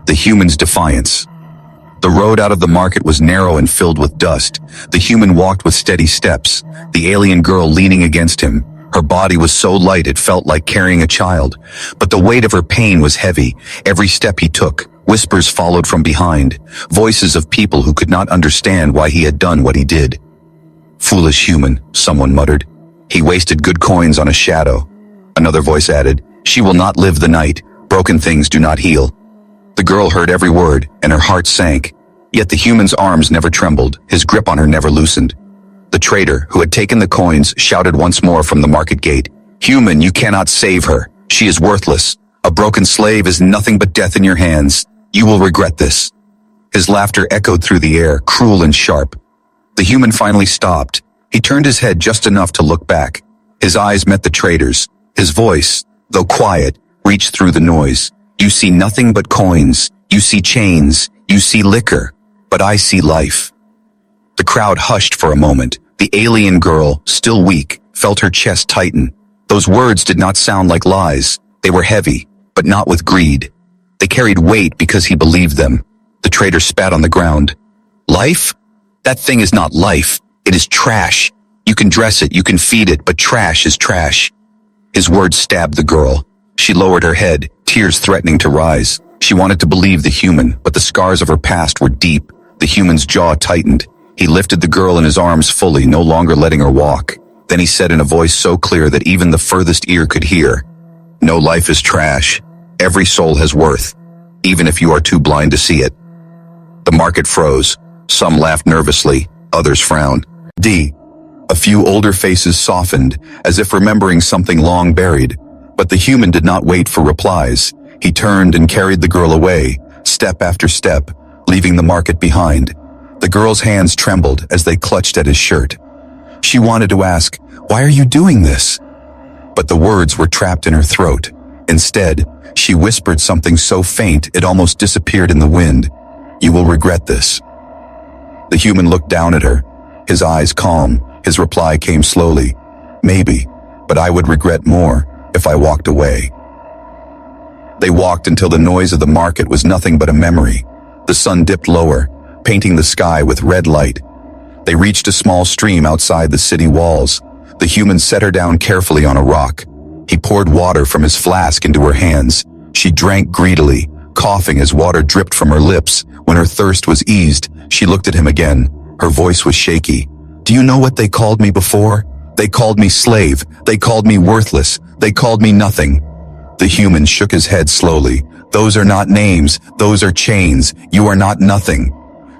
The human's defiance. The road out of the market was narrow and filled with dust. The human walked with steady steps, the alien girl leaning against him. Her body was so light it felt like carrying a child, but the weight of her pain was heavy. Every step he took, whispers followed from behind, voices of people who could not understand why he had done what he did. Foolish human, someone muttered. He wasted good coins on a shadow. Another voice added, she will not live the night. Broken things do not heal. The girl heard every word, and her heart sank. Yet the human's arms never trembled, his grip on her never loosened. The trader, who had taken the coins, shouted once more from the market gate, human, you cannot save her. She is worthless. A broken slave is nothing but death in your hands. You will regret this. His laughter echoed through the air, cruel and sharp. The human finally stopped. He turned his head just enough to look back. His eyes met the trader's. His voice, though quiet, reached through the noise. You see nothing but coins. You see chains. You see liquor. But I see life. The crowd hushed for a moment. The alien girl, still weak, felt her chest tighten. Those words did not sound like lies. They were heavy, but not with greed. They carried weight because he believed them. The trader spat on the ground. Life? That thing is not life. It is trash. You can dress it, you can feed it, but trash is trash. His words stabbed the girl. She lowered her head, tears threatening to rise. She wanted to believe the human, but the scars of her past were deep. The human's jaw tightened. He lifted the girl in his arms fully, no longer letting her walk. Then he said in a voice so clear that even the furthest ear could hear, no life is trash. Every soul has worth, even if you are too blind to see it. The market froze. Some laughed nervously, others frowned. A few older faces softened, as if remembering something long buried. But the human did not wait for replies. He turned and carried the girl away, step after step, leaving the market behind. The girl's hands trembled as they clutched at his shirt. She wanted to ask, why are you doing this? But the words were trapped in her throat. Instead, she whispered something so faint it almost disappeared in the wind. You will regret this. The human looked down at her, his eyes calm. His reply came slowly. Maybe, but I would regret more if I walked away. They walked until the noise of the market was nothing but a memory. The sun dipped lower, painting the sky with red light. They reached a small stream outside the city walls. The human set her down carefully on a rock. He poured water from his flask into her hands. She drank greedily, coughing as water dripped from her lips. When her thirst was eased, she looked at him again. Her voice was shaky. Do you know what they called me before? They called me slave. They called me worthless. They called me nothing. The human shook his head slowly. Those are not names. Those are chains. You are not nothing.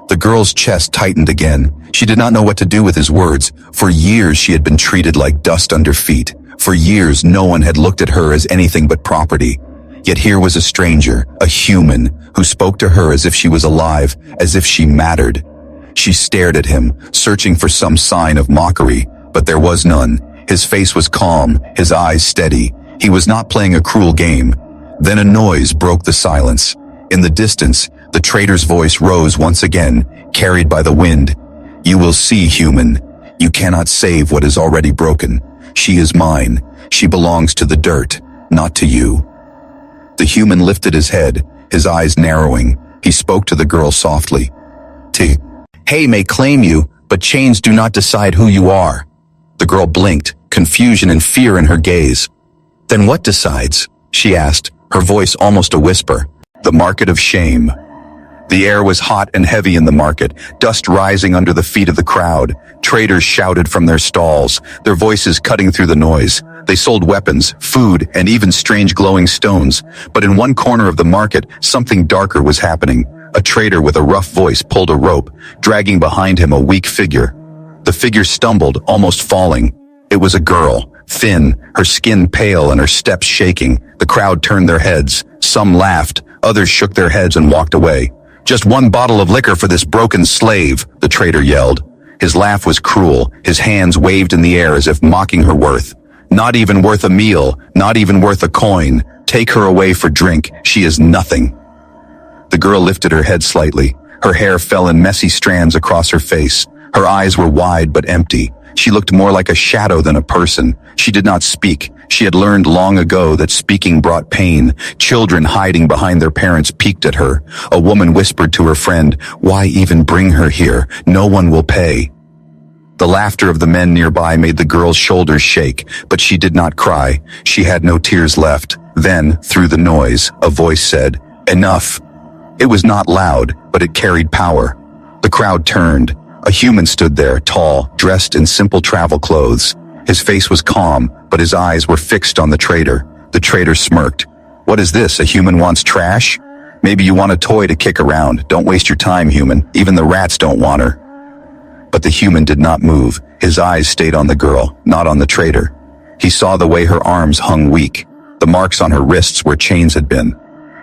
The girl's chest tightened again. She did not know what to do with his words. For years she had been treated like dust under feet. For years no one had looked at her as anything but property. Yet here was a stranger, a human, who spoke to her as if she was alive, as if she mattered. She stared at him, searching for some sign of mockery, but there was none. His face was calm, his eyes steady. He was not playing a cruel game. Then a noise broke the silence. In the distance, the trader's voice rose once again, carried by the wind. You will see, human. You cannot save what is already broken. She is mine. She belongs to the dirt, not to you. The human lifted his head, his eyes narrowing. He spoke to the girl softly. Hay may claim you, but chains do not decide who you are. The girl blinked, confusion and fear in her gaze. Then what decides? She asked, her voice almost a whisper. The market of shame. The air was hot and heavy in the market, dust rising under the feet of the crowd. Traders shouted from their stalls, their voices cutting through the noise. They sold weapons, food, and even strange glowing stones. But in one corner of the market, something darker was happening. A trader with a rough voice pulled a rope, dragging behind him a weak figure. The figure stumbled, almost falling. It was a girl, thin, her skin pale and her steps shaking. The crowd turned their heads. Some laughed, others shook their heads and walked away. Just one bottle of liquor for this broken slave, the trader yelled. His laugh was cruel, his hands waved in the air as if mocking her worth. Not even worth a meal, not even worth a coin. Take her away for drink, she is nothing. The girl lifted her head slightly. Her hair fell in messy strands across her face. Her eyes were wide but empty. She looked more like a shadow than a person. She did not speak, She had learned long ago that speaking brought pain. Children hiding behind their parents peeked at her. A woman whispered to her friend, "Why even bring her here? No one will pay." The laughter of the men nearby made the girl's shoulders shake, but she did not cry. She had no tears left. Then, through the noise, a voice said, "Enough." It was not loud, but it carried power. The crowd turned. A human stood there, tall, dressed in simple travel clothes. His face was calm, but his eyes were fixed on the traitor. The traitor smirked. "What is this? A human wants trash? Maybe you want a toy to kick around. Don't waste your time, human. Even the rats don't want her." But the human did not move. His eyes stayed on the girl, not on the traitor. He saw the way her arms hung weak, the marks on her wrists where chains had been.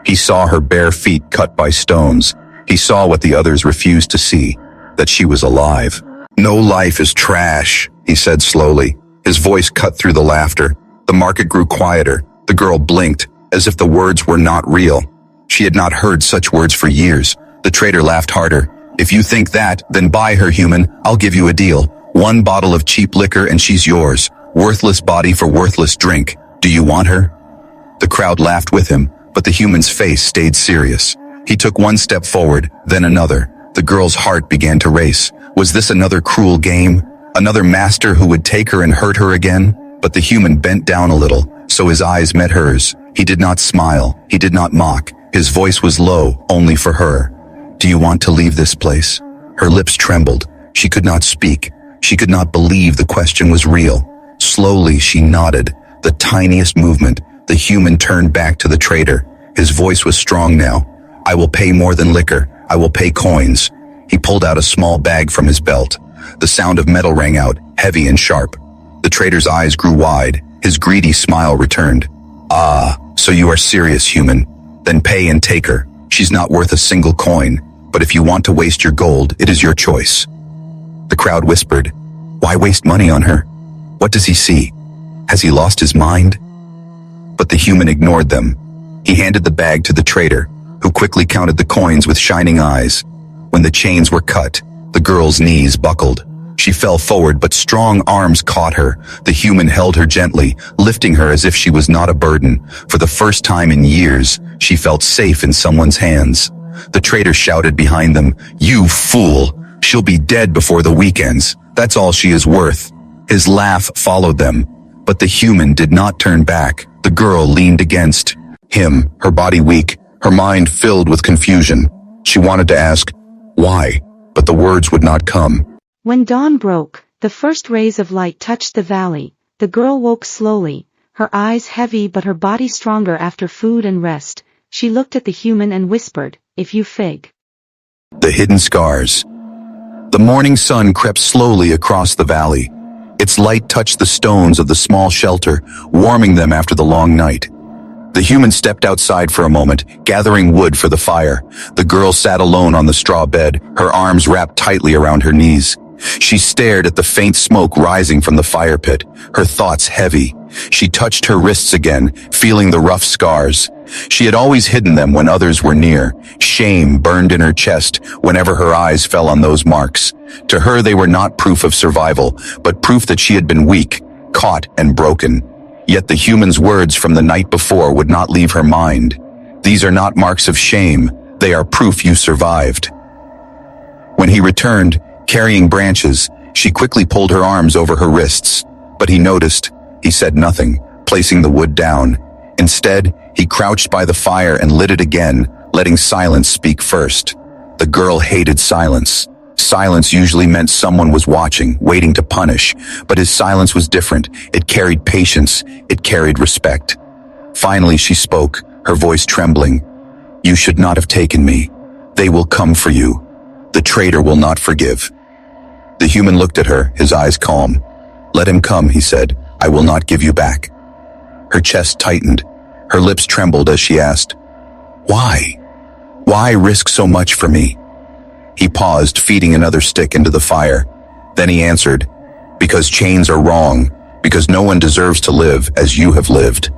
He saw her bare feet cut by stones. He saw what the others refused to see, that she was alive. "No life is trash," he said slowly. His voice cut through the laughter. The market grew quieter. The girl blinked, as if the words were not real. She had not heard such words for years. The traitor laughed harder. "If you think that, then buy her, human. I'll give you a deal. 1 bottle of cheap liquor and she's yours. Worthless body for worthless drink. Do you want her?" The crowd laughed with him, but the human's face stayed serious. He took 1 step forward, then another. The girl's heart began to race. Was this another cruel game? Another master who would take her and hurt her again? But the human bent down a little, so his eyes met hers. He did not smile. He did not mock. His voice was low, only for her. "Do you want to leave this place?" Her lips trembled. She could not speak. She could not believe the question was real. Slowly she nodded. The tiniest movement. The human turned back to the traitor. His voice was strong now. "I will pay more than liquor. I will pay coins." He pulled out a small bag from his belt. The sound of metal rang out, heavy and sharp. The traitor's eyes grew wide. His greedy smile returned. "Ah, so you are serious, human. Then pay and take her. She's not worth a single coin. But if you want to waste your gold, it is your choice." The crowd whispered, "Why waste money on her? What does he see? Has he lost his mind?" But the human ignored them. He handed the bag to the traitor, who quickly counted the coins with shining eyes. When the chains were cut, the girl's knees buckled. She fell forward, but strong arms caught her. The human held her gently, lifting her as if she was not a burden. For the first time in years, she felt safe in someone's hands. The traitor shouted behind them, "You fool! She'll be dead before the weekends. That's all she is worth." His laugh followed them, but the human did not turn back. The girl leaned against him, her body weak, her mind filled with confusion. She wanted to ask, "Why?" but the words would not come. When dawn broke, the first rays of light touched the valley. The girl woke slowly, her eyes heavy but her body stronger after food and rest. She looked at the human and whispered, "If you fig." The hidden scars. The morning sun crept slowly across the valley. Its light touched the stones of the small shelter, warming them after the long night. The human stepped outside for a moment, gathering wood for the fire. The girl sat alone on the straw bed, her arms wrapped tightly around her knees. She stared at the faint smoke rising from the fire pit, her thoughts heavy. She touched her wrists again, feeling the rough scars. She had always hidden them when others were near. Shame burned in her chest whenever her eyes fell on those marks. To her they were not proof of survival, but proof that she had been weak, caught and broken. Yet the human's words from the night before would not leave her mind. "These are not marks of shame, they are proof you survived." When he returned, carrying branches, she quickly pulled her arms over her wrists. But he noticed. He said nothing, placing the wood down. Instead, he crouched by the fire and lit it again, letting silence speak first. The girl hated silence. Silence usually meant someone was watching, waiting to punish, but his silence was different. It carried patience, it carried respect. Finally she spoke, her voice trembling. "You should not have taken me. They will come for you. The traitor will not forgive." The human looked at her, his eyes calm. "Let him come," he said. "I will not give you back." Her chest tightened. Her lips trembled as she asked, "Why? Why risk so much for me?" He paused, feeding another stick into the fire. Then he answered, "Because chains are wrong, because no one deserves to live as you have lived."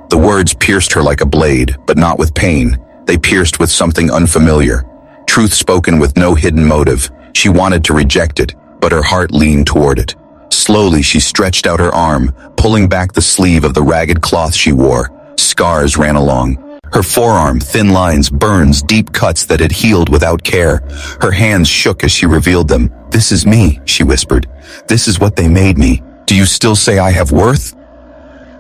The words pierced her like a blade, but not with pain. They pierced with something unfamiliar. Truth spoken with no hidden motive. She wanted to reject it, but her heart leaned toward it. Slowly she stretched out her arm, pulling back the sleeve of the ragged cloth she wore. Scars ran along. Her forearm, thin lines, burns, deep cuts that had healed without care. Her hands shook as she revealed them. "This is me," she whispered. "This is what they made me. Do you still say I have worth?"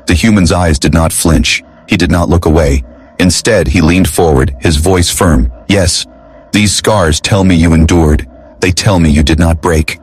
The human's eyes did not flinch. He did not look away. Instead, he leaned forward, his voice firm. "Yes, these scars tell me you endured. They tell me you did not break."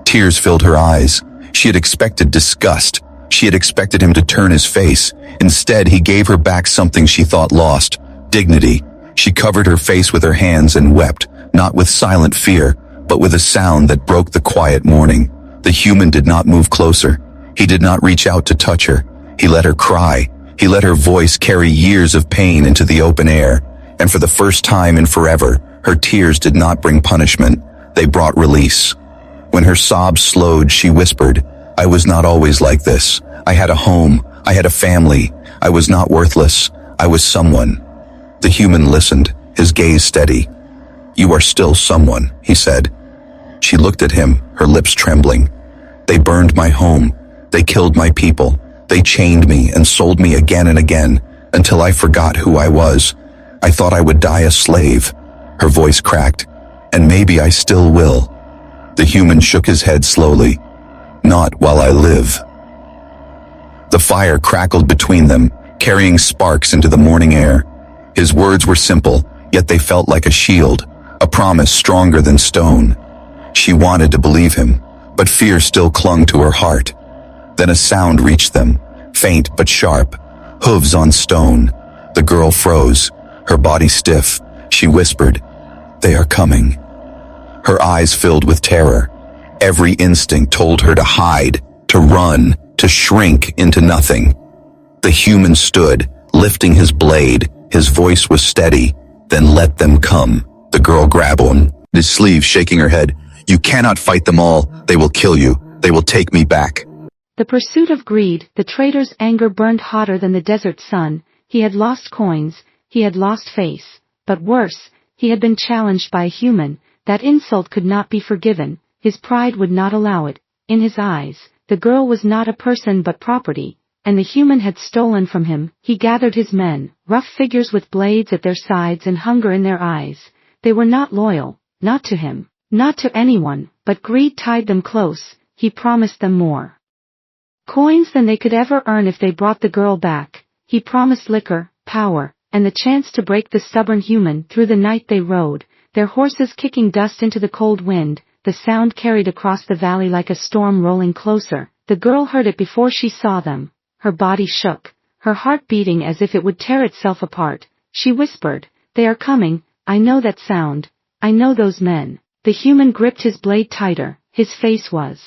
Tears filled her eyes. She had expected disgust. She had expected him to turn his face. Instead, he gave her back something she thought lost: dignity. She covered her face with her hands and wept, not with silent fear, but with a sound that broke the quiet morning. The human did not move closer. He did not reach out to touch her. He let her cry. He let her voice carry years of pain into the open air. And for the first time in forever, her tears did not bring punishment. They brought release. When her sobs slowed, she whispered, "I was not always like this. I had a home. I had a family. I was not worthless. I was someone." The human listened, his gaze steady. "You are still someone," he said. She looked at him, her lips trembling. "They burned my home. They killed my people. They chained me and sold me again and again, until I forgot who I was. I thought I would die a slave." Her voice cracked. "And maybe I still will." The human shook his head slowly. "Not while I live." The fire crackled between them, carrying sparks into the morning air. His words were simple, yet they felt like a shield, a promise stronger than stone. She wanted to believe him, but fear still clung to her heart. Then a sound reached them, faint but sharp, hooves on stone. The girl froze, her body stiff. She whispered, "They are coming." Her eyes filled with terror. Every instinct told her to hide, to run, to shrink into nothing. The human stood, lifting his blade. His voice was steady. "Then let them come." The girl grabbed him, his sleeve, shaking her head. "You cannot fight them all. They will kill you. They will take me back." The pursuit of greed, the traitor's anger burned hotter than the desert sun. He had lost coins, he had lost face. But worse, he had been challenged by a human. That insult could not be forgiven. His pride would not allow it. In his eyes, the girl was not a person but property, and the human had stolen from him. He gathered his men, rough figures with blades at their sides and hunger in their eyes. They were not loyal, not to him, not to anyone, but greed tied them close. He promised them more coins than they could ever earn if they brought the girl back. He promised liquor, power, and the chance to break the stubborn human. Through the night they rode, their horses kicking dust into the cold wind. The sound carried across the valley like a storm rolling closer. The girl heard it before she saw them. Her body shook, her heart beating as if it would tear itself apart. She whispered, "They are coming. I know that sound. I know those men." The human gripped his blade tighter. His face was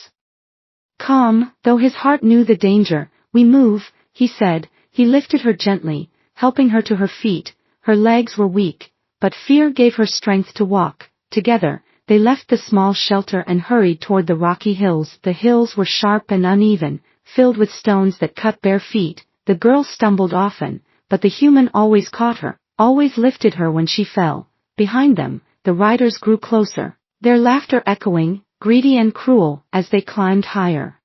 calm, though his heart knew the danger. "We move," he said. He lifted her gently, helping her to her feet. Her legs were weak, but fear gave her strength to walk. Together, they left the small shelter and hurried toward the rocky hills. The hills were sharp and uneven, filled with stones that cut bare feet. The girl stumbled often, but the human always caught her, always lifted her when she fell. Behind them, the riders grew closer, their laughter echoing, greedy and cruel, as they climbed higher.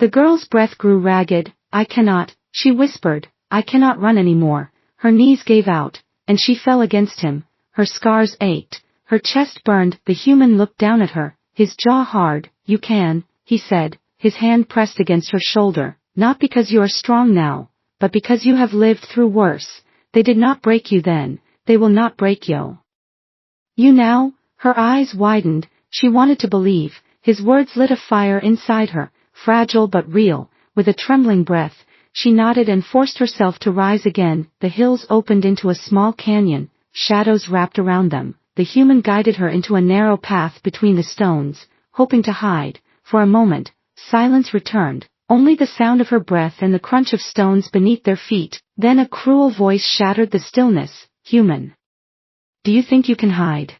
The girl's breath grew ragged. "I cannot," she whispered, "I cannot run anymore." Her knees gave out, and she fell against him. Her scars ached, her chest burned. The human looked down at her, his jaw hard. "You can," he said, his hand pressed against her shoulder. "Not because you are strong now, but because you have lived through worse. They did not break you then, they will not break you now." Her eyes widened. She wanted to believe. His words lit a fire inside her, fragile but real. With a trembling breath, she nodded and forced herself to rise again. The hills opened into a small canyon, shadows wrapped around them. The human guided her into a narrow path between the stones, hoping to hide. For a moment, silence returned, only the sound of her breath and the crunch of stones beneath their feet. Then a cruel voice shattered the stillness. "Human, do you think you can hide?"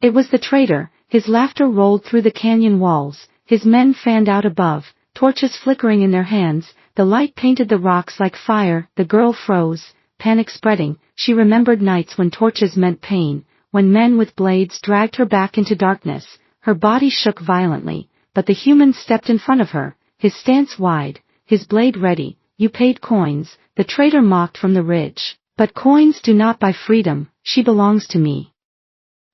It was the traitor. His laughter rolled through the canyon walls. His men fanned out above, torches flickering in their hands. The light painted the rocks like fire. The girl froze, panic spreading. She remembered nights when torches meant pain, when men with blades dragged her back into darkness. Her body shook violently, but the human stepped in front of her, his stance wide, his blade ready. You paid coins, the traitor mocked from the ridge. But coins do not buy freedom, she belongs to me.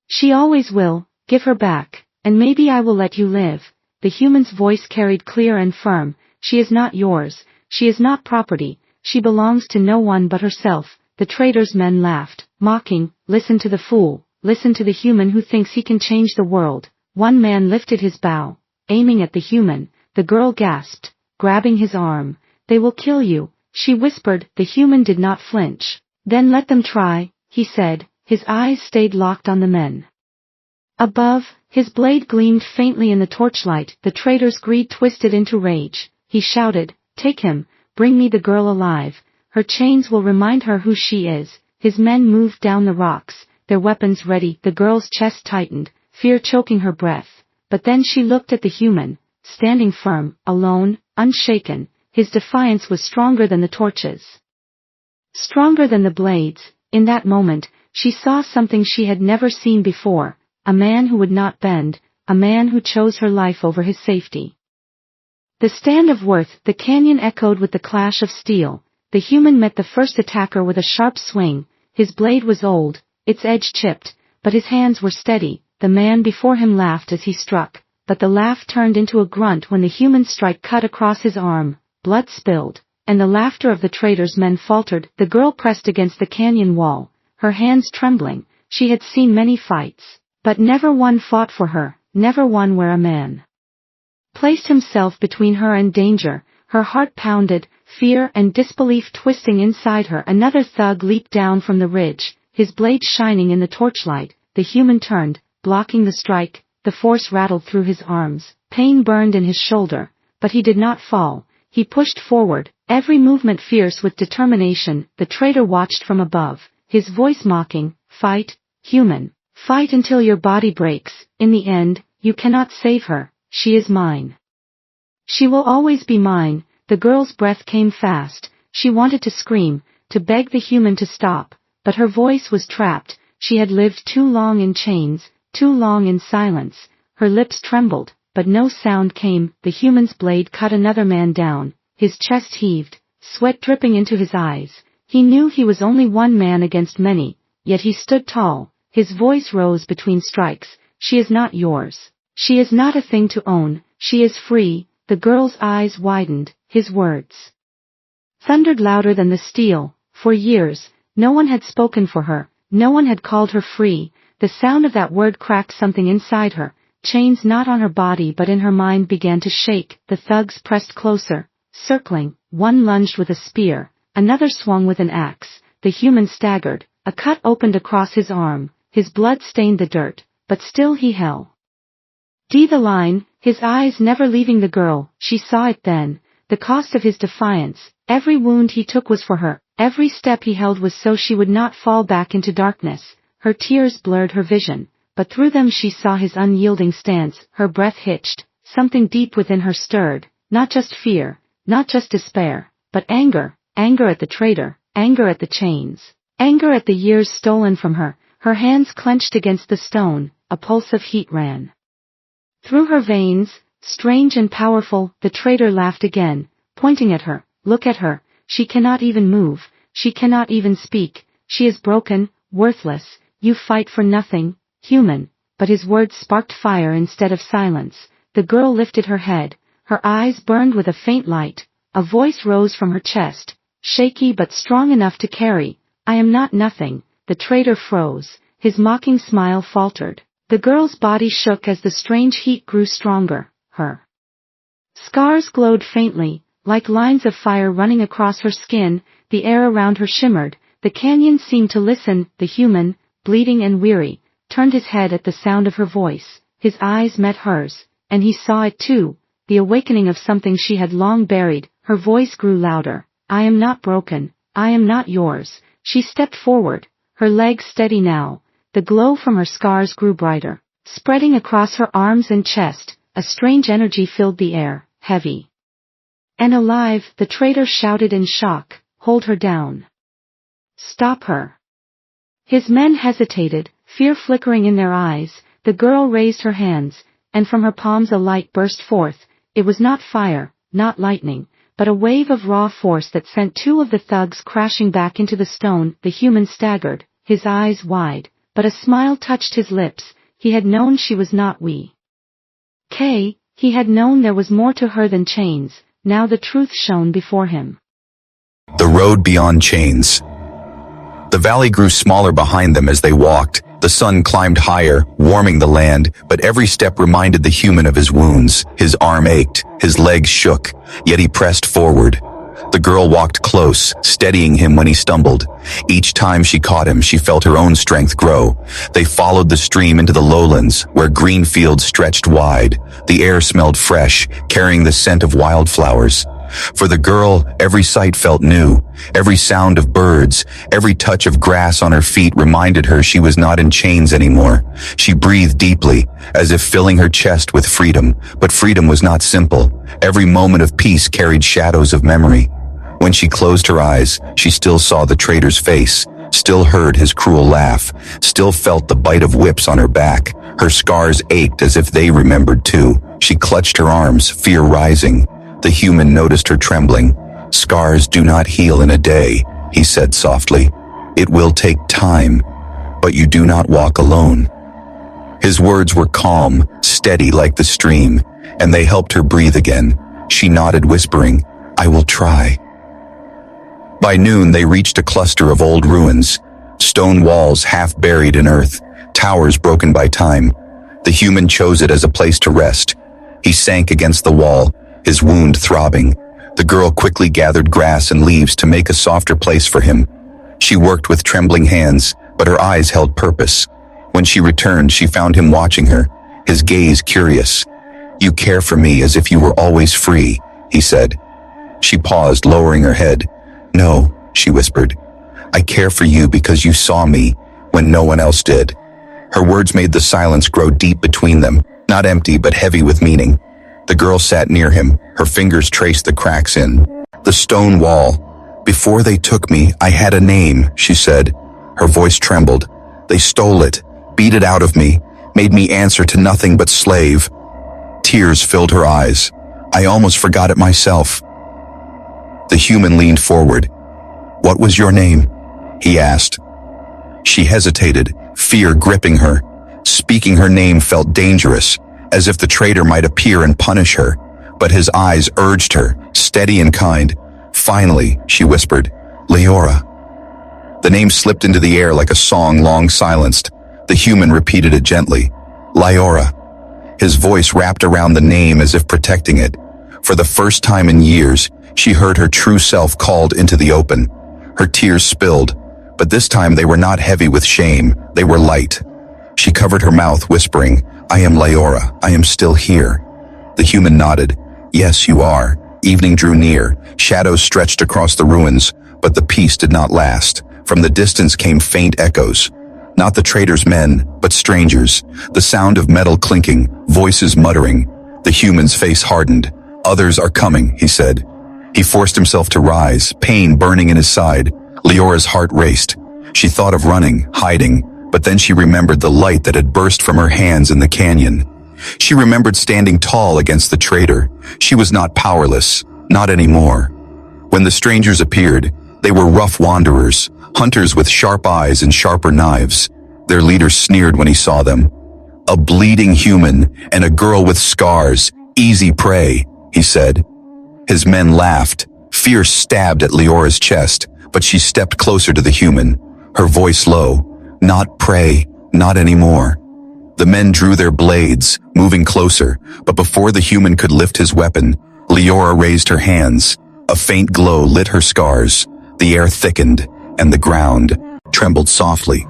She always will, give her back, and maybe I will let you live. The human's voice carried clear and firm, she is not yours, she is not property, she belongs to no one but herself. The traitor's men laughed, mocking, listen to the fool, listen to the human who thinks he can change the world. One man lifted his bow, aiming at the human. The girl gasped, grabbing his arm. They will kill you, she whispered. The human did not flinch. Then let them try, he said, his eyes stayed locked on the men. Above, his blade gleamed faintly in the torchlight. The traitor's greed twisted into rage. He shouted, take him, bring me the girl alive. Her chains will remind her who she is. His men moved down the rocks, their weapons ready. The girl's chest tightened, fear choking her breath. But then she looked at the human, standing firm, alone, unshaken. His defiance was stronger than the torches. Stronger than the blades. In that moment, she saw something she had never seen before, a man who would not bend, a man who chose her life over his safety. The stand of Worth, the canyon echoed with the clash of steel. The human met the first attacker with a sharp swing. His blade was old, its edge chipped, but his hands were steady. The man before him laughed as he struck, but the laugh turned into a grunt when the human strike cut across his arm. Blood spilled, and the laughter of the traitor's men faltered. The girl pressed against the canyon wall, her hands trembling. She had seen many fights, but never one fought for her, never one where a man placed himself between her and danger. Her heart pounded, fear and disbelief twisting inside her. Another thug leaped down from the ridge, his blade shining in the torchlight. The human turned, blocking the strike. The force rattled through his arms, pain burned in his shoulder, but he did not fall. He pushed forward, every movement fierce with determination. The traitor watched from above, his voice mocking, fight, human, fight until your body breaks. In the end, you cannot save her, she is mine. She will always be mine. The girl's breath came fast, she wanted to scream, to beg the human to stop, but her voice was trapped. She had lived too long in chains, too long in silence. Her lips trembled, but no sound came. The human's blade cut another man down, his chest heaved, sweat dripping into his eyes. He knew he was only one man against many, yet he stood tall. His voice rose between strikes, she is not yours. She is not a thing to own, she is free. The girl's eyes widened, his words thundered louder than the steel. For years, no one had spoken for her, no one had called her free. The sound of that word cracked something inside her. Chains not on her body but in her mind began to shake. The thugs pressed closer, circling. One lunged with a spear, another swung with an axe. The human staggered, a cut opened across his arm, his blood stained the dirt, but still he held the line, his eyes never leaving the girl. She saw it then, the cost of his defiance. Every wound he took was for her, every step he held was so she would not fall back into darkness. Her tears blurred her vision, but through them she saw his unyielding stance. Her breath hitched, something deep within her stirred, not just fear, not just despair, but anger, anger at the traitor, anger at the chains, anger at the years stolen from her. Her hands clenched against the stone, a pulse of heat ran through her veins, strange and powerful. The traitor laughed again, pointing at her. Look at her, she cannot even move, she cannot even speak, she is broken, worthless. You fight for nothing, human. But his words sparked fire instead of silence. The girl lifted her head, her eyes burned with a faint light. A voice rose from her chest, shaky but strong enough to carry. I am not nothing. The traitor froze, his mocking smile faltered. The girl's body shook as the strange heat grew stronger. Her scars glowed faintly, like lines of fire running across her skin. The air around her shimmered. The canyon seemed to listen. The human, bleeding and weary, turned his head at the sound of her voice. His eyes met hers, and he saw it too, the awakening of something she had long buried. Her voice grew louder. I am not broken, I am not yours. She stepped forward, her legs steady now. The glow from her scars grew brighter, spreading across her arms and chest. A strange energy filled the air, heavy and alive. The traitor shouted in shock, hold her down. Stop her. His men hesitated, fear flickering in their eyes. The girl raised her hands, and from her palms a light burst forth. It was not fire, not lightning, but a wave of raw force that sent two of the thugs crashing back into the stone. The human staggered, his eyes wide, but a smile touched his lips. He had known she was not weak. He had known there was more to her than chains. Now the truth shone before him. The road beyond chains. The valley grew smaller behind them as they walked. The sun climbed higher, warming the land, but every step reminded the human of his wounds. His arm ached, his legs shook, yet he pressed forward. The girl walked close, steadying him when he stumbled. Each time she caught him, she felt her own strength grow. They followed the stream into the lowlands, where green fields stretched wide. The air smelled fresh, carrying the scent of wildflowers. For the girl, every sight felt new. Every sound of birds, every touch of grass on her feet reminded her she was not in chains anymore. She breathed deeply, as if filling her chest with freedom. But freedom was not simple. Every moment of peace carried shadows of memory. When she closed her eyes, she still saw the traitor's face, still heard his cruel laugh, still felt the bite of whips on her back. Her scars ached as if they remembered too. She clutched her arms, fear rising. The human noticed her trembling. "Scars do not heal in a day," he said softly. "It will take time, but you do not walk alone." His words were calm, steady like the stream, and they helped her breathe again. She nodded, whispering, "I will try." By noon they reached a cluster of old ruins, stone walls half buried in earth, towers broken by time. The human chose it as a place to rest. He sank against the wall, his wound throbbing. The girl quickly gathered grass and leaves to make a softer place for him. She worked with trembling hands, but her eyes held purpose. When she returned, she found him watching her, his gaze curious. "You care for me as if you were always free," he said. She paused, lowering her head. "No," she whispered. "I care for you because you saw me when no one else did." Her words made the silence grow deep between them, not empty but heavy with meaning. The girl sat near him, her fingers traced the cracks in the stone wall. "Before they took me, I had a name," she said. Her voice trembled. "They stole it, beat it out of me, made me answer to nothing but slave." Tears filled her eyes. "I almost forgot it myself." The human leaned forward. "What was your name?" he asked. She hesitated, fear gripping her. Speaking her name felt dangerous, as if the traitor might appear and punish her. But his eyes urged her, steady and kind. "Finally," she whispered, "Leora." The name slipped into the air like a song long silenced. The human repeated it gently. "Leora." His voice wrapped around the name as if protecting it. For the first time in years, she heard her true self called into the open. Her tears spilled, but this time they were not heavy with shame, they were light. She covered her mouth, whispering, "I am Leora, I am still here." The human nodded. "Yes, you are." Evening drew near, shadows stretched across the ruins, but the peace did not last. From the distance came faint echoes. Not the traitor's men, but strangers. The sound of metal clinking, voices muttering. The human's face hardened. "Others are coming," he said. He forced himself to rise, pain burning in his side. Leora's heart raced. She thought of running, hiding, but then she remembered the light that had burst from her hands in the canyon. She remembered standing tall against the traitor. She was not powerless, not anymore. When the strangers appeared, they were rough wanderers, hunters with sharp eyes and sharper knives. Their leader sneered when he saw them. "A bleeding human and a girl with scars, easy prey," he said. His men laughed. Fear stabbed at Leora's chest, but she stepped closer to the human, her voice low. "Not prey, not anymore." The men drew their blades, moving closer, but before the human could lift his weapon, Leora raised her hands. A faint glow lit her scars. The air thickened, and the ground trembled softly.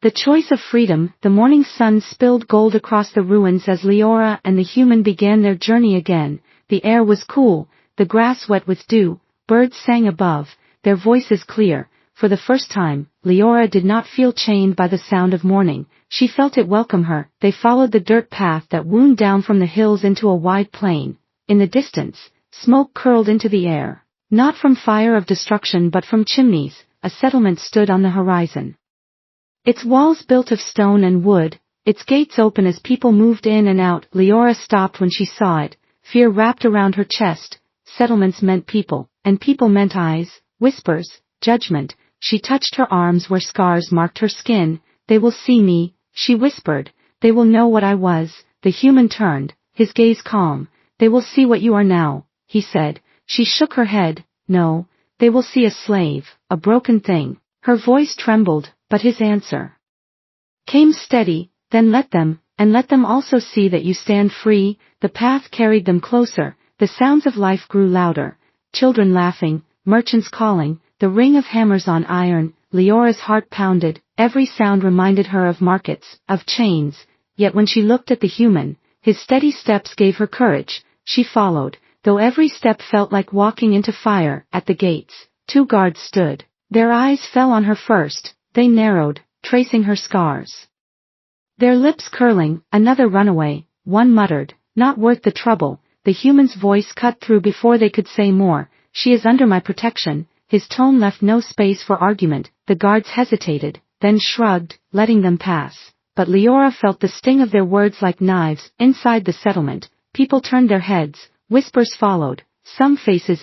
The choice of freedom. The morning sun spilled gold across the ruins as Leora and the human began their journey again. The air was cool, the grass wet with dew, birds sang above, their voices clear. For the first time, Leora did not feel chained by the sound of morning. She felt it welcome her. They followed the dirt path that wound down from the hills into a wide plain. In the distance, smoke curled into the air. Not from fire of destruction but from chimneys. A settlement stood on the horizon. Its walls built of stone and wood, its gates open as people moved in and out. Leora stopped when she saw it. Fear wrapped around her chest. Settlements meant people, and people meant eyes, whispers, judgment. She touched her arms where scars marked her skin. They will see me, she whispered. They will know what I was. The human turned, his gaze calm. They will see what you are now, he said. She shook her head. No, they will see a slave, a broken thing. Her voice trembled, but his answer came steady. Then let them also see that you stand free. The path carried them closer. The sounds of life grew louder. Children laughing, merchants calling, the ring of hammers on iron. Leora's heart pounded. Every sound reminded her of markets, of chains. Yet when she looked at the human, his steady steps gave her courage. She followed, though every step felt like walking into fire. At the gates, 2 guards stood. Their eyes fell on her first. They narrowed, tracing her scars. Their lips curling. Another runaway. One muttered, not worth the trouble. The human's voice cut through before they could say more. She is under my protection. His tone left no space for argument. The guards hesitated, then shrugged, letting them pass. But Leora felt the sting of their words like knives. Inside the settlement, people turned their heads. Whispers followed. Some faces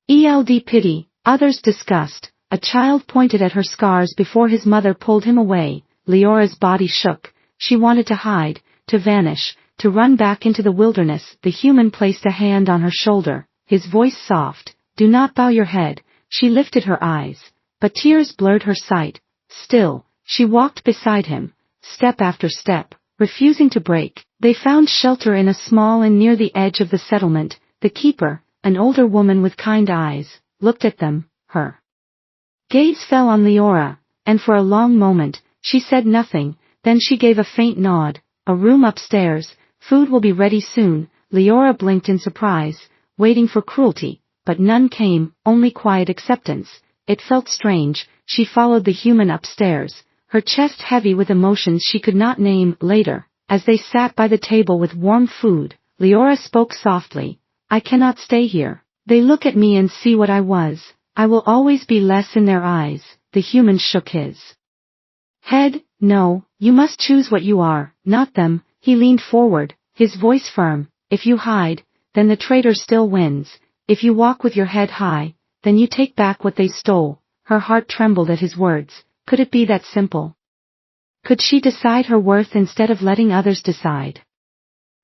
held pity, others disgust. A child pointed at her scars before his mother pulled him away. Leora's body shook. She wanted to hide, to vanish, to run back into the wilderness. The human placed a hand on her shoulder, his voice soft. Do not bow your head. She lifted her eyes, but tears blurred her sight. Still, she walked beside him, step after step, refusing to break. They found shelter in a small inn near the edge of the settlement. The keeper, an older woman with kind eyes, looked at them. Her gaze fell on Leora, and for a long moment, she said nothing. Then she gave a faint nod. A room upstairs. Food will be ready soon. Leora blinked in surprise, waiting for cruelty, but none came, only quiet acceptance. It felt strange. She followed the human upstairs, her chest heavy with emotions she could not name. Later, as they sat by the table with warm food, Leora spoke softly. I cannot stay here. They look at me and see what I was. I will always be less in their eyes. The human shook his head. No, you must choose what you are, not them. He leaned forward, his voice firm. If you hide, then the traitor still wins. If you walk with your head high, then you take back what they stole. Her heart trembled at his words. Could it be that simple? Could she decide her worth instead of letting others decide?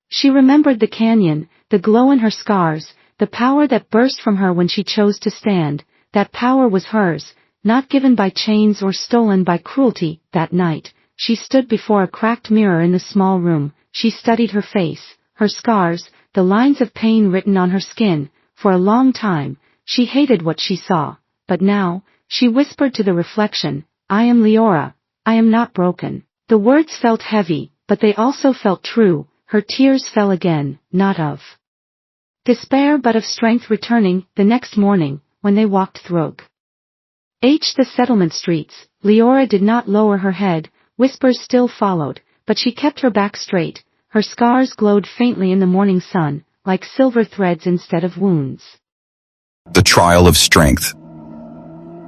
She remembered the canyon, the glow in her scars, the power that burst from her when she chose to stand. That power was hers, not given by chains or stolen by cruelty. That night, she stood before a cracked mirror in the small room. She studied her face, her scars, the lines of pain written on her skin. For a long time, she hated what she saw, but now, she whispered to the reflection, I am Leora, I am not broken. The words felt heavy, but they also felt true. Her tears fell again, not of despair but of strength returning. The next morning, when they walked through the settlement streets, Leora did not lower her head. Whispers still followed, but she kept her back straight. Her scars glowed faintly in the morning sun, like silver threads instead of wounds. The trial of strength.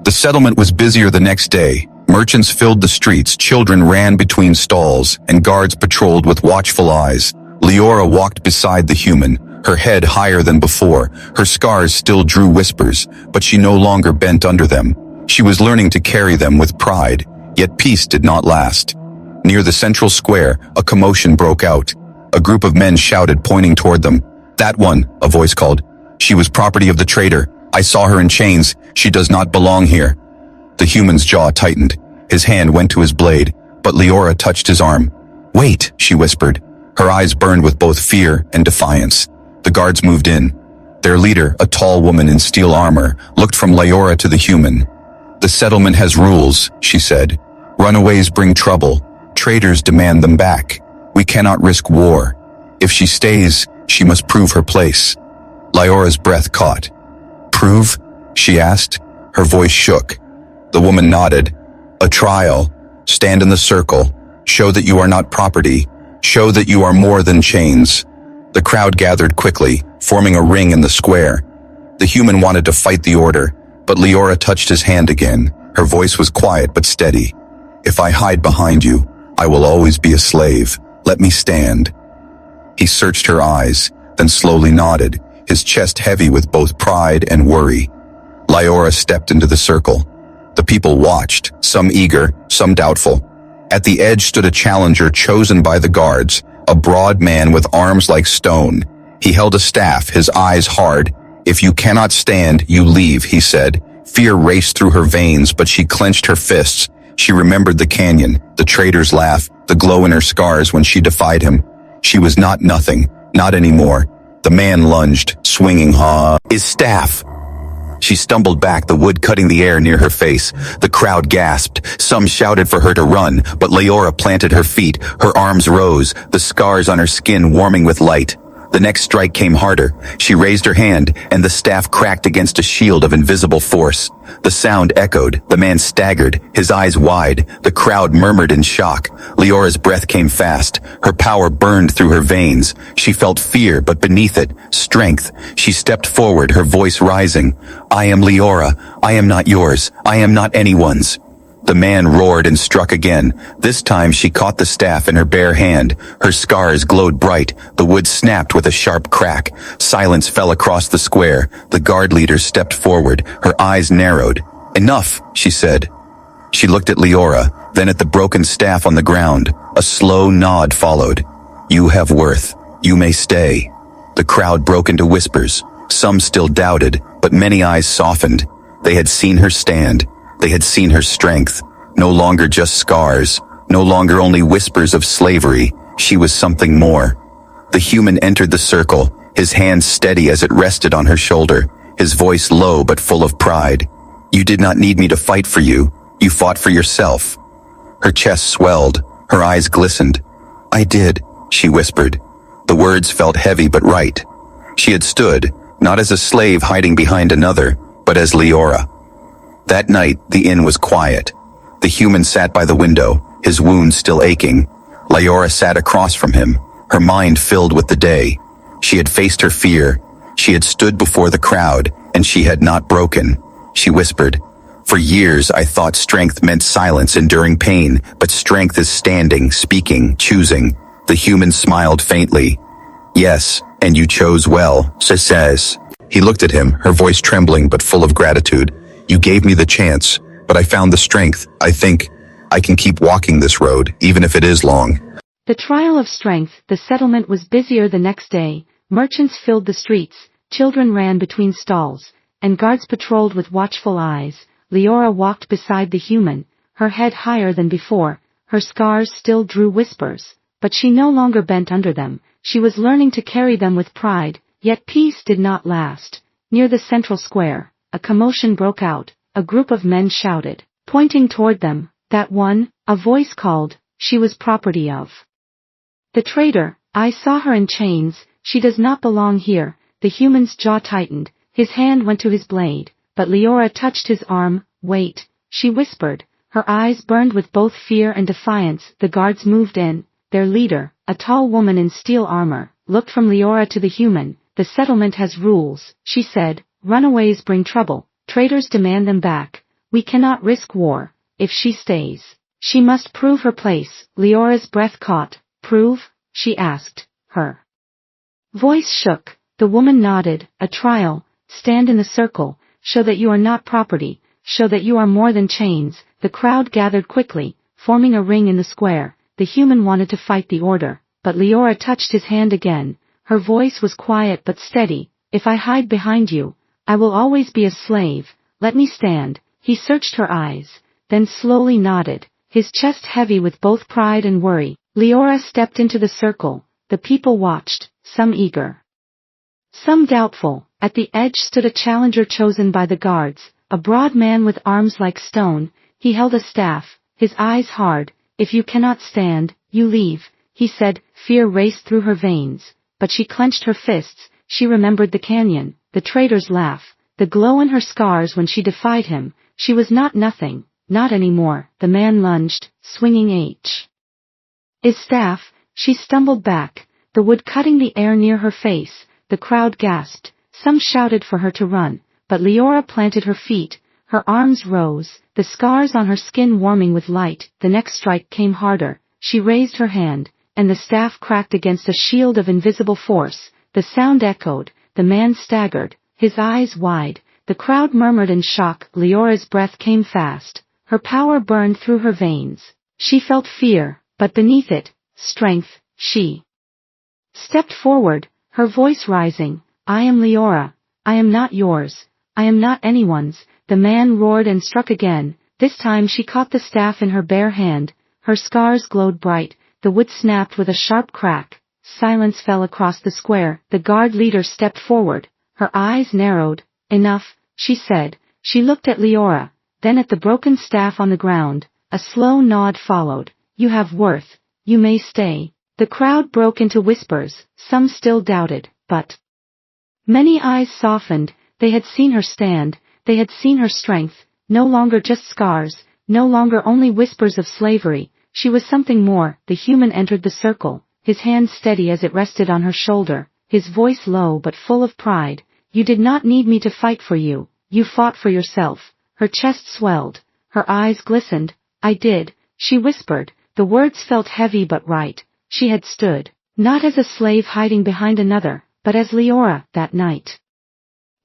The settlement was busier the next day. Merchants filled the streets, children ran between stalls, and guards patrolled with watchful eyes. Leora walked beside the human, her head higher than before. Her scars still drew whispers, but she no longer bent under them. She was learning to carry them with pride, yet peace did not last. Near the central square, a commotion broke out. A group of men shouted, pointing toward them. That one, a voice called. She was property of the traitor. I saw her in chains. She does not belong here. The human's jaw tightened. His hand went to his blade, but Leora touched his arm. Wait, she whispered. Her eyes burned with both fear and defiance. The guards moved in. Their leader, a tall woman in steel armor, looked from Leora to the human. The settlement has rules, she said. Runaways bring trouble. Traitors demand them back. We cannot risk war. If she stays, she must prove her place. Leora's breath caught. Prove? She asked. Her voice shook. The woman nodded. A trial. Stand in the circle. Show that you are not property. Show that you are more than chains. The crowd gathered quickly, forming a ring in the square. The human wanted to fight the order, but Leora touched his hand again. Her voice was quiet but steady. If I hide behind you, I will always be a slave. Let me stand. He searched her eyes, then slowly nodded, his chest heavy with both pride and worry. Liora stepped into the circle. The people watched, some eager, some doubtful. At the edge stood a challenger chosen by the guards, a broad man with arms like stone. He held a staff, his eyes hard. If you cannot stand, you leave, he said. Fear raced through her veins, but she clenched her fists. She remembered the canyon, the traitor's laugh, the glow in her scars when she defied him. She was not nothing, not anymore. The man lunged, swinging his staff. She stumbled back, the wood cutting the air near her face. The crowd gasped. Some shouted for her to run, but Liora planted her feet. Her arms rose, the scars on her skin warming with light. The next strike came harder. She raised her hand, and the staff cracked against a shield of invisible force. The sound echoed. The man staggered, his eyes wide. The crowd murmured in shock. Liora's breath came fast. Her power burned through her veins. She felt fear, but beneath it, strength. She stepped forward, her voice rising. I am Liora. I am not yours. I am not anyone's. The man roared and struck again. This time she caught the staff in her bare hand. Her scars glowed bright. The wood snapped with a sharp crack. Silence fell across the square. The guard leader stepped forward. Her eyes narrowed. Enough, she said. She looked at Liora, then at the broken staff on the ground. A slow nod followed. You have worth. You may stay. The crowd broke into whispers. Some still doubted, but many eyes softened. They had seen her stand. They had seen her strength. No longer just scars. No longer only whispers of slavery. She was something more. The human entered the circle, his hand steady as it rested on her shoulder, his voice low but full of pride. You did not need me to fight for you. You fought for yourself. Her chest swelled. Her eyes glistened. I did, she whispered. The words felt heavy but right. She had stood, not as a slave hiding behind another, but as Liora. That night, the inn was quiet. The human sat by the window, his wounds still aching. Liora sat across from him, her mind filled with the day. She had faced her fear. She had stood before the crowd, and she had not broken. She whispered, For years I thought strength meant silence, enduring pain, but strength is standing, speaking, choosing. The human smiled faintly. Yes, and you chose well, she says. He looked at him, her voice trembling but full of gratitude. You gave me the chance, but I found the strength. I think I can keep walking this road, even if it is long. The trial of strength. The settlement was busier the next day. Merchants filled the streets, children ran between stalls, and guards patrolled with watchful eyes. Liora walked beside the human, her head higher than before. Her scars still drew whispers, but she no longer bent under them. She was learning to carry them with pride, yet peace did not last. Near the central square, a commotion broke out. A group of men shouted, pointing toward them. That one, a voice called, she was property of the traitor. I saw her in chains. She does not belong here. The human's jaw tightened. His hand went to his blade, but Liora touched his arm. Wait, she whispered. Her eyes burned with both fear and defiance. The guards moved in. Their leader, a tall woman in steel armor, looked from Liora to the human. The settlement has rules, she said. Runaways bring trouble. Traitors demand them back. We cannot risk war. If she stays, she must prove her place. Liora's breath caught. Prove? She asked. Her voice shook. The woman nodded. A trial. Stand in the circle. Show that you are not property. Show that you are more than chains. The crowd gathered quickly, forming a ring in the square. The human wanted to fight the order, but Liora touched his hand again. Her voice was quiet but steady. If I hide behind you, I will always be a slave. Let me stand. He searched her eyes, then slowly nodded, his chest heavy with both pride and worry. Liora stepped into the circle. The people watched, some eager, some doubtful. At the edge stood a challenger chosen by the guards, a broad man with arms like stone. He held a staff, his eyes hard. If you cannot stand, you leave, he said. Fear raced through her veins, but she clenched her fists. She remembered the canyon, the traitor's laugh, the glow in her scars when she defied him. She was not nothing, not anymore. The man lunged, swinging his staff. She stumbled back, the wood cutting the air near her face. The crowd gasped. Some shouted for her to run, but Liora planted her feet. Her arms rose, the scars on her skin warming with light. The next strike came harder. she raised her hand, and the staff cracked against a shield of invisible force. The sound echoed, the man staggered, his eyes wide, the crowd murmured in shock. Leora's breath came fast, her power burned through her veins. She felt fear, but beneath it, strength. She stepped forward, her voice rising. I am Leora. I am not yours. I am not anyone's. The man roared and struck again. This time she caught the staff in her bare hand. Her scars glowed bright. The wood snapped with a sharp crack. Silence fell across the square. The guard leader stepped forward. Her eyes narrowed. Enough, she said. She looked at Leora, then at the broken staff on the ground. A slow nod followed. You have worth. You may stay. The crowd broke into whispers. Some still doubted, but many eyes softened. They had seen her stand. They had seen her strength. No longer just scars. No longer only whispers of slavery. She was something more. The human entered the circle, his hand steady as it rested on her shoulder, his voice low but full of pride. You did not need me to fight for you. You fought for yourself. Her chest swelled. Her eyes glistened. I did, she whispered. The words felt heavy but right. She had stood, not as a slave hiding behind another, but as Leora, that night.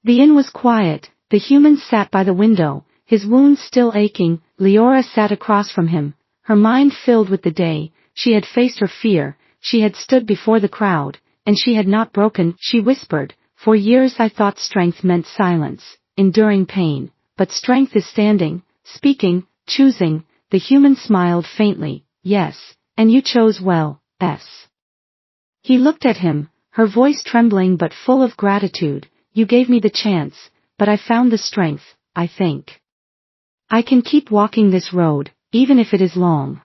The inn was quiet. The human sat by the window, his wounds still aching. Leora sat across from him, her mind filled with the day. She had faced her fear, she had stood before the crowd, and she had not broken. She whispered, for years I thought strength meant silence, enduring pain, but strength is standing, speaking, choosing. The human smiled faintly. Yes, and you chose well, S. He looked at him, her voice trembling but full of gratitude. You gave me the chance, but I found the strength. I think I can keep walking this road, even if it is long.